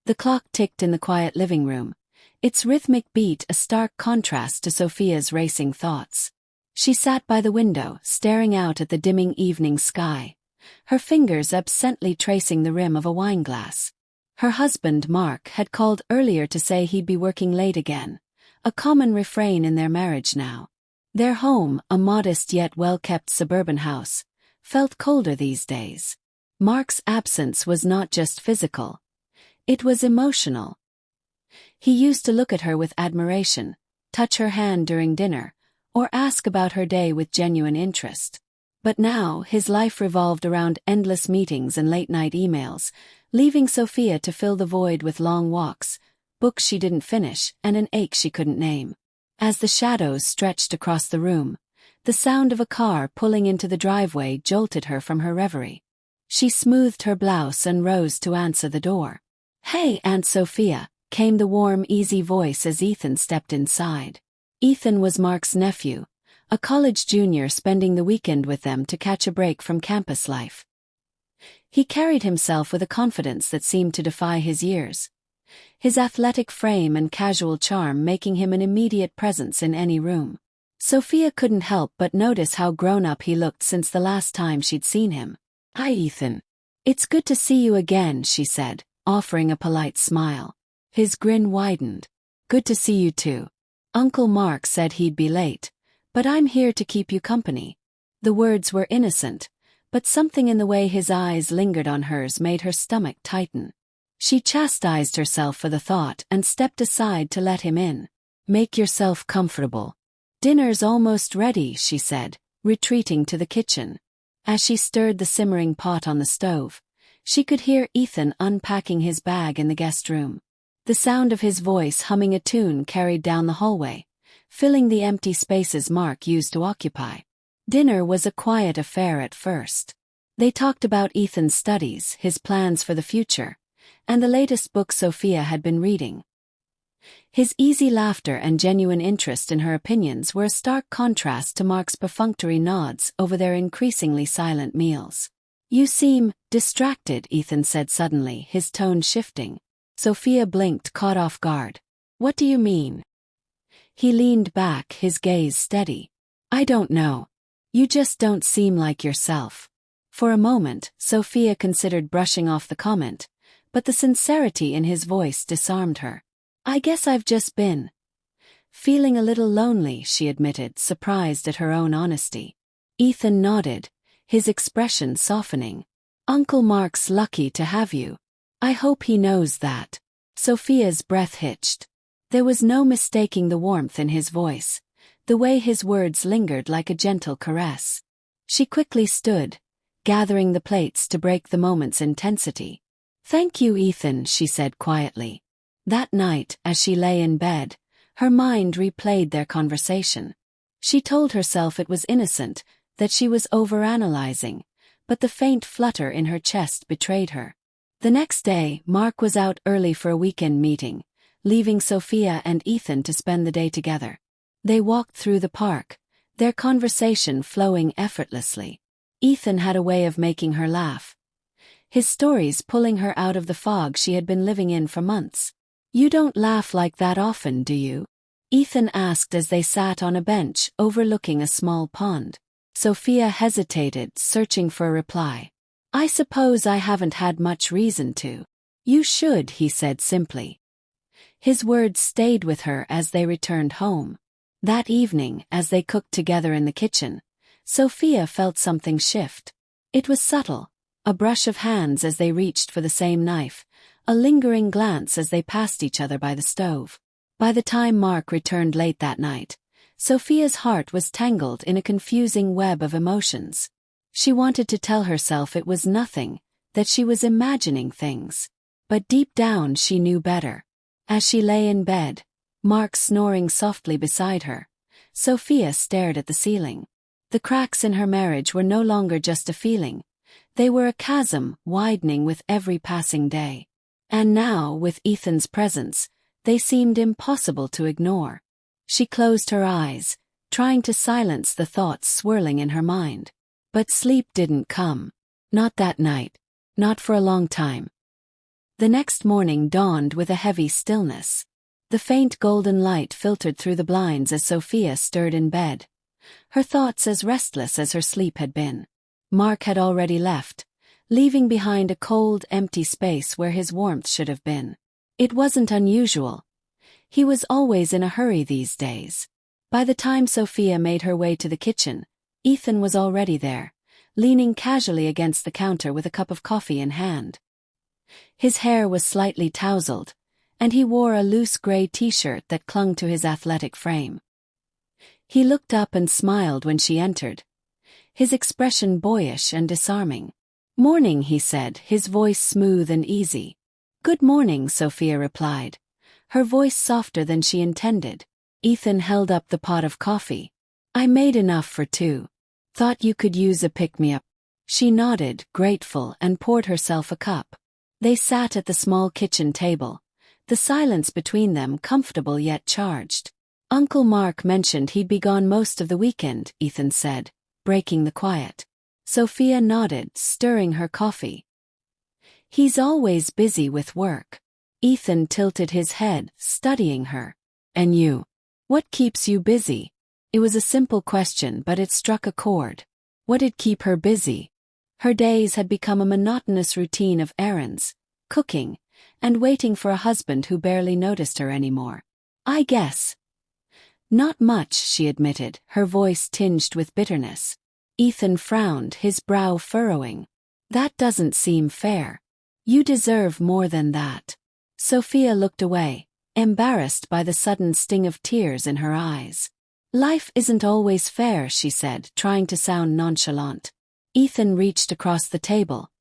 The clock ticked in the quiet living room, its rhythmic beat a stark contrast to Sophia's racing thoughts. She sat by the window, staring out at the dimming evening sky, her fingers absently tracing the rim of a wineglass. Her husband, Mark, had called earlier to say he'd be working late again, a common refrain in their marriage now. Their home, a modest yet well-kept suburban house, felt colder these days. Mark's absence was not just physical. It was emotional. He used to look at her with admiration, touch her hand during dinner, or ask about her day with genuine interest. But now his life revolved around endless meetings and late-night emails, leaving Sophia to fill the void with long walks, books she didn't finish, and an ache she couldn't name. As the shadows stretched across the room, the sound of a car pulling into the driveway jolted her from her reverie. She smoothed her blouse and rose to answer the door. "Hey, Aunt Sophia," came the warm, easy voice as Ethan stepped inside. Ethan was Mark's nephew, a college junior spending the weekend with them to catch a break from campus life. He carried himself with a confidence that seemed to defy his years, his athletic frame and casual charm making him an immediate presence in any room. Sophia couldn't help but notice how grown-up he looked since the last time she'd seen him. "Hi, Ethan. It's good to see you again," she said, offering a polite smile. His grin widened. "Good to see you too. Uncle Mark said he'd be late, but I'm here to keep you company." The words were innocent, but something in the way his eyes lingered on hers made her stomach tighten. She chastised herself for the thought and stepped aside to let him in. "Make yourself comfortable. Dinner's almost ready," she said, retreating to the kitchen. As she stirred the simmering pot on the stove, she could hear Ethan unpacking his bag in the guest room. The sound of his voice humming a tune carried down the hallway, filling the empty spaces Mark used to occupy. Dinner was a quiet affair at first. They talked about Ethan's studies, his plans for the future, and the latest book Sophia had been reading. His easy laughter and genuine interest in her opinions were a stark contrast to Mark's perfunctory nods over their increasingly silent meals. "You seem distracted," Ethan said suddenly, his tone shifting. Sophia blinked, caught off guard. "What do you mean?" He leaned back, his gaze steady. "I don't know. You just don't seem like yourself." For a moment, Sophia considered brushing off the comment, but the sincerity in his voice disarmed her. "I guess I've just been feeling a little lonely," she admitted, surprised at her own honesty. Ethan nodded, his expression softening. "Uncle Mark's lucky to have you. I hope he knows that." Sophia's breath hitched. There was no mistaking the warmth in his voice, the way his words lingered like a gentle caress. She quickly stood, gathering the plates to break the moment's intensity. "Thank you, Ethan," she said quietly. That night, as she lay in bed, her mind replayed their conversation. She told herself it was innocent, that she was overanalyzing, but the faint flutter in her chest betrayed her. The next day, Mark was out early for a weekend meeting, leaving Sophia and Ethan to spend the day together. They walked through the park, their conversation flowing effortlessly. Ethan had a way of making her laugh, his stories pulling her out of the fog she had been living in for months. "You don't laugh like that often, do you?" Ethan asked as they sat on a bench overlooking a small pond. Sophia hesitated, searching for a reply. "I suppose I haven't had much reason to." "You should," he said simply. His words stayed with her as they returned home. That evening, as they cooked together in the kitchen, Sophia felt something shift. It was subtle, a brush of hands as they reached for the same knife, a lingering glance as they passed each other by the stove. By the time Mark returned late that night, Sophia's heart was tangled in a confusing web of emotions. She wanted to tell herself it was nothing, that she was imagining things. But deep down she knew better. As she lay in bed, Mark snoring softly beside her, Sophia stared at the ceiling. The cracks in her marriage were no longer just a feeling. They were a chasm, widening with every passing day. And now, with Ethan's presence, they seemed impossible to ignore. She closed her eyes, trying to silence the thoughts swirling in her mind. But sleep didn't come. Not that night. Not for a long time. The next morning dawned with a heavy stillness. The faint golden light filtered through the blinds as Sophia stirred in bed, her thoughts as restless as her sleep had been. Mark had already left, leaving behind a cold, empty space where his warmth should have been. It wasn't unusual. He was always in a hurry these days. By the time Sophia made her way to the kitchen, Ethan was already there, leaning casually against the counter with a cup of coffee in hand. His hair was slightly tousled, and he wore a loose gray t-shirt that clung to his athletic frame. He looked up and smiled when she entered, his expression boyish and disarming. "Morning," he said, his voice smooth and easy. "Good morning," Sophia replied, her voice softer than she intended. Ethan held up the pot of coffee. "I made enough for two. Thought you could use a pick-me-up." She nodded, grateful, and poured herself a cup. They sat at the small kitchen table, the silence between them comfortable yet charged. "Uncle Mark mentioned he'd be gone most of the weekend," Ethan said, breaking the quiet. Sophia nodded, stirring her coffee. "He's always busy with work." Ethan tilted his head, studying her. "And you? What keeps you busy?" It was a simple question, but it struck a chord. What did keep her busy? Her days had become a monotonous routine of errands, cooking, and waiting for a husband who barely noticed her anymore. "I guess not much," she admitted, her voice tinged with bitterness. Ethan frowned, his brow furrowing. "That doesn't seem fair. You deserve more than that." Sophia looked away, embarrassed by the sudden sting of tears in her eyes. "Life isn't always fair," she said, trying to sound nonchalant. Ethan reached across the table,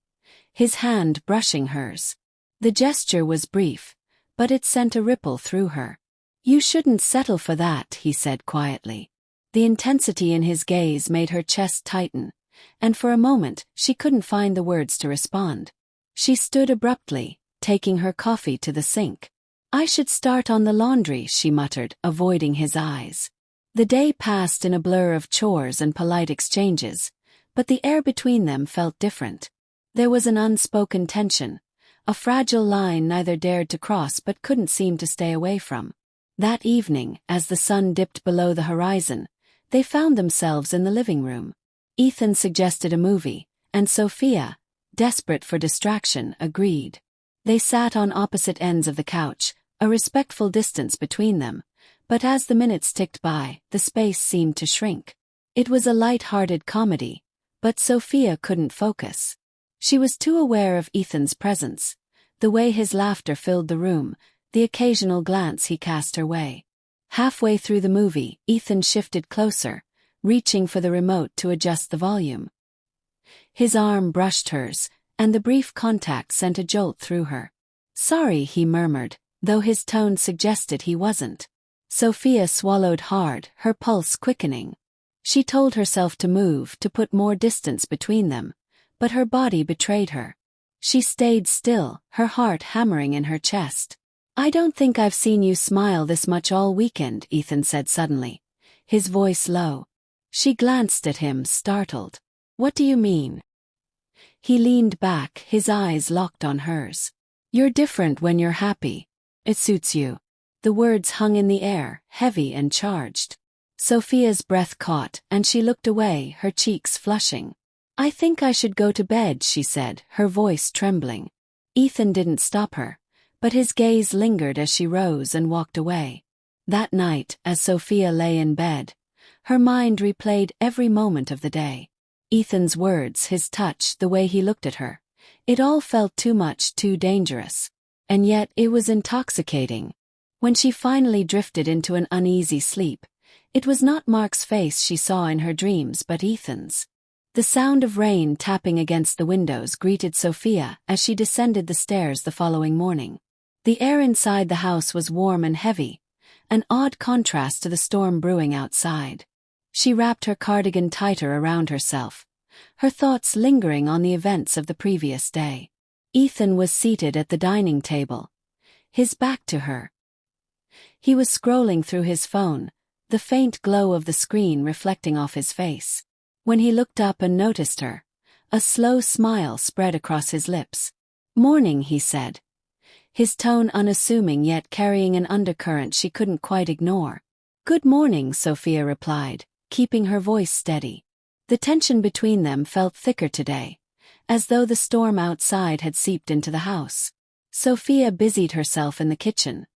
his hand brushing hers. The gesture was brief, but it sent a ripple through her. "You shouldn't settle for that," he said quietly. The intensity in his gaze made her chest tighten, and for a moment she couldn't find the words to respond. She stood abruptly, taking her coffee to the sink. "I should start on the laundry," she muttered, avoiding his eyes. The day passed in a blur of chores and polite exchanges, but the air between them felt different. There was an unspoken tension, a fragile line neither dared to cross but couldn't seem to stay away from. That evening, as the sun dipped below the horizon, they found themselves in the living room. Ethan suggested a movie, and Sophia, desperate for distraction, agreed. They sat on opposite ends of the couch, a respectful distance between them, but as the minutes ticked by, the space seemed to shrink. It was a light-hearted comedy, but Sophia couldn't focus. She was too aware of Ethan's presence, the way his laughter filled the room, the occasional glance he cast her way. Halfway through the movie, Ethan shifted closer, reaching for the remote to adjust the volume. His arm brushed hers, and the brief contact sent a jolt through her. "Sorry," he murmured, though his tone suggested he wasn't. Sophia swallowed hard, her pulse quickening. She told herself to move, to put more distance between them, but her body betrayed her. She stayed still, her heart hammering in her chest. "I don't think I've seen you smile this much all weekend," Ethan said suddenly, his voice low. She glanced at him, startled. "What do you mean?" He leaned back, his eyes locked on hers. "You're different when you're happy. It suits you." The words hung in the air, heavy and charged. Sophia's breath caught, and she looked away, her cheeks flushing. "I think I should go to bed," she said, her voice trembling. Ethan didn't stop her, but his gaze lingered as she rose and walked away. That night, as Sophia lay in bed, her mind replayed every moment of the day. Ethan's words, his touch, the way he looked at her. It all felt too much, too dangerous. And yet it was intoxicating. When she finally drifted into an uneasy sleep, it was not Mark's face she saw in her dreams but Ethan's. The sound of rain tapping against the windows greeted Sophia as she descended the stairs the following morning. The air inside the house was warm and heavy, an odd contrast to the storm brewing outside. She wrapped her cardigan tighter around herself, her thoughts lingering on the events of the previous day. Ethan was seated at the dining table, his back to her. He was scrolling through his phone, the faint glow of the screen reflecting off his face. When he looked up and noticed her, a slow smile spread across his lips. "Morning," he said, his tone unassuming yet carrying an undercurrent she couldn't quite ignore. "Good morning," Sophia replied, keeping her voice steady. The tension between them felt thicker today, as though the storm outside had seeped into the house. Sophia busied herself in the kitchen,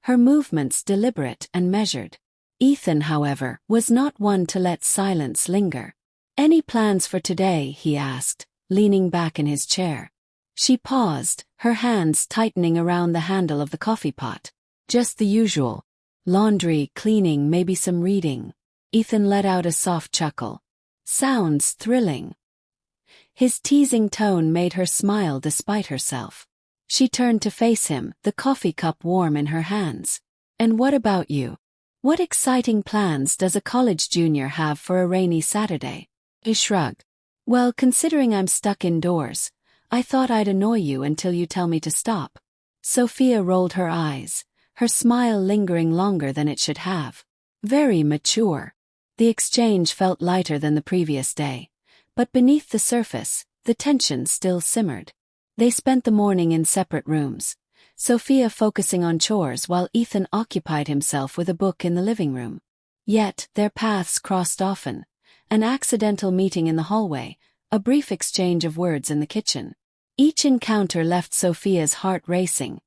her movements deliberate and measured. Ethan, however, was not one to let silence linger. "Any plans for today?" he asked, leaning back in his chair. She paused, her hands tightening around the handle of the coffee pot. "Just the usual. Laundry, cleaning, maybe some reading." Ethan let out a soft chuckle. "Sounds thrilling." His teasing tone made her smile despite herself. She turned to face him, the coffee cup warm in her hands. "And what about you? What exciting plans does a college junior have for a rainy Saturday?" He shrugged. "Well, considering I'm stuck indoors, I thought I'd annoy you until you tell me to stop." Sophia rolled her eyes, her smile lingering longer than it should have. Very mature. The exchange felt lighter than the previous day, but beneath the surface, the tension still simmered. They spent the morning in separate rooms, Sophia focusing on chores while Ethan occupied himself with a book in the living room. Yet, their paths crossed often, an accidental meeting in the hallway, a brief exchange of words in the kitchen. Each encounter left Sophia's heart racing,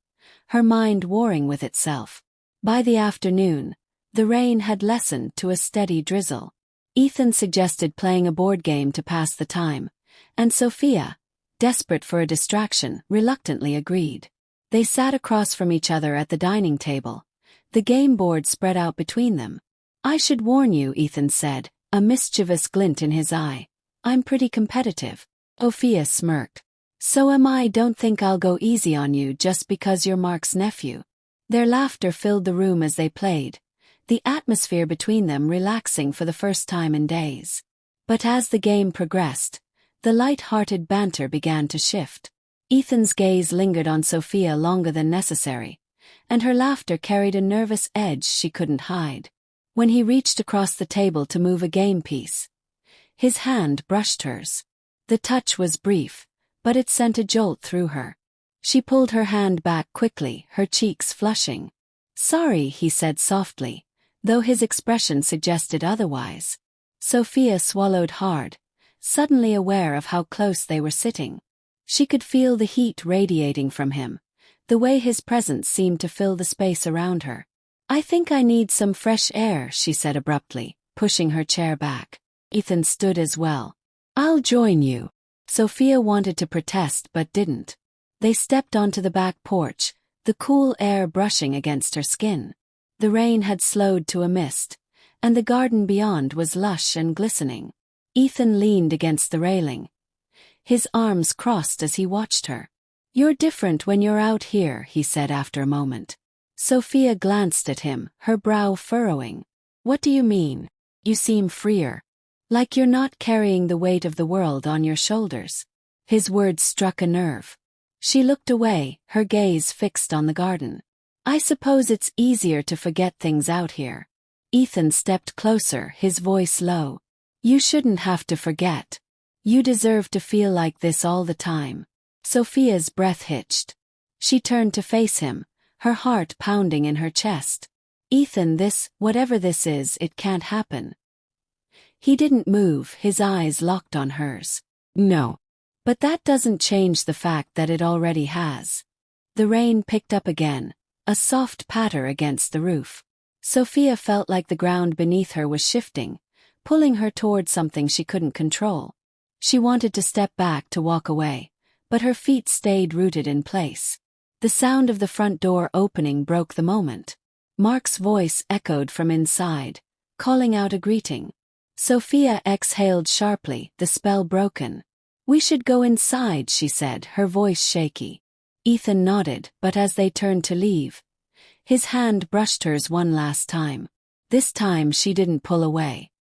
her mind warring with itself. By the afternoon, the rain had lessened to a steady drizzle. Ethan suggested playing a board game to pass the time, and Sophia, desperate for a distraction, reluctantly agreed. They sat across from each other at the dining table, the game board spread out between them. "I should warn you," Ethan said, a mischievous glint in his eye. "I'm pretty competitive." Sophia smirked. "So am I. Don't think I'll go easy on you just because you're Mark's nephew." Their laughter filled the room as they played, the atmosphere between them relaxing for the first time in days. But as the game progressed, the light-hearted banter began to shift. Ethan's gaze lingered on Sophia longer than necessary, and her laughter carried a nervous edge she couldn't hide. When he reached across the table to move a game piece, his hand brushed hers. The touch was brief, but it sent a jolt through her. She pulled her hand back quickly, her cheeks flushing. "Sorry," he said softly, though his expression suggested otherwise. Sophia swallowed hard, suddenly aware of how close they were sitting. She could feel the heat radiating from him, the way his presence seemed to fill the space around her. "I think I need some fresh air," she said abruptly, pushing her chair back. Ethan stood as well. "I'll join you." Sophia wanted to protest but didn't. They stepped onto the back porch, the cool air brushing against her skin. The rain had slowed to a mist, and the garden beyond was lush and glistening. Ethan leaned against the railing, his arms crossed as he watched her. "You're different when you're out here," he said after a moment. Sophia glanced at him, her brow furrowing. "What do you mean? You seem freer. Like you're not carrying the weight of the world on your shoulders." His words struck a nerve. She looked away, her gaze fixed on the garden. "I suppose it's easier to forget things out here." Ethan stepped closer, his voice low. "You shouldn't have to forget. You deserve to feel like this all the time." Sophia's breath hitched. She turned to face him, her heart pounding in her chest. "Ethan, whatever this is, it can't happen." He didn't move, his eyes locked on hers. "No. But that doesn't change the fact that it already has." The rain picked up again, a soft patter against the roof. Sophia felt like the ground beneath her was shifting, pulling her toward something she couldn't control. She wanted to step back to walk away, but her feet stayed rooted in place. The sound of the front door opening broke the moment. Mark's voice echoed from inside, calling out a greeting. Sophia exhaled sharply, the spell broken. "We should go inside," she said, her voice shaky. Ethan nodded, but as they turned to leave, his hand brushed hers one last time. This time she didn't pull away.